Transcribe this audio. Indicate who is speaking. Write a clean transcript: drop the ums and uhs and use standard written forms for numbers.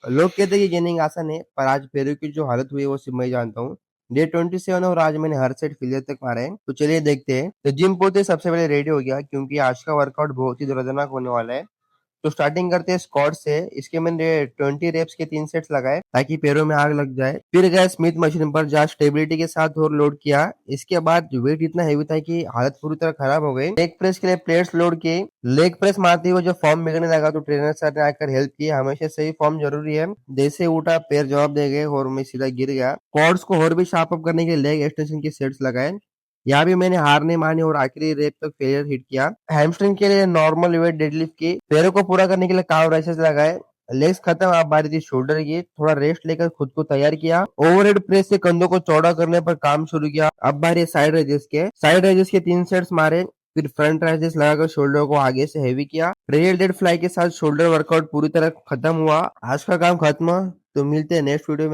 Speaker 1: लोग कहते हैं कि गेनिंग आसान है, पर आज पैरों की जो हालत हुई है वो सिर्फ मैं जानता हूँ। डे 27 और आज मैंने हर सेट फेलियर तक मारे हैं। तो चलिए देखते हैं। तो जिम पहुंचते सबसे पहले रेडी हो गया क्योंकि आज का वर्कआउट बहुत ही दर्दनाक होने वाला है। तो स्टार्टिंग करते हैं स्क्वाट से। इसके मैंने 20 रेप्स के 3 सेट्स लगाए ताकि पैरों में आग लग जाए। फिर गए स्मिथ मशीन पर जहाँ स्टेबिलिटी के साथ और लोड किया। इसके बाद वेट इतना हैवी था कि हालत पूरी तरह खराब हो गई। लेग प्रेस के लिए प्लेट्स लोड किए। लेग प्रेस मारते हुए जो फॉर्म बिगड़ने लगा तो ट्रेनर सर ने आकर हेल्प की। हमेशा सही फॉर्म जरूरी है। जैसे उठा पैर जवाब दे गए और मैं सीधा गिर गया। क्वाड्स को और भी शार्प अप करने के लिए लेग एक्सटेंशन के सेट्स लगाए। यहाँ भी मैंने हार नहीं मानी और आखिरी रेप तक फेलियर हिट किया। हैमस्ट्रिंग के लिए नॉर्मल वेट डेडलिफ्ट की। पैरों को पूरा करने के लिए काव राइसेस लगाए। लेग्स खत्म, अब बारी थी शोल्डर की। थोड़ा रेस्ट लेकर खुद को तैयार किया। ओवरहेड प्रेस से कंधों को चौड़ा करने पर काम शुरू किया। अब बारी है साइड रेजेस के 3 सेट्स मारे। फिर फ्रंट राइजेस लगाकर शोल्डर को आगे से हेवी किया। रेल डेड फ्लाई के साथ शोल्डर वर्कआउट पूरी तरह खत्म हुआ। आज का काम खत्म। तो मिलते हैं नेक्स्ट वीडियो में।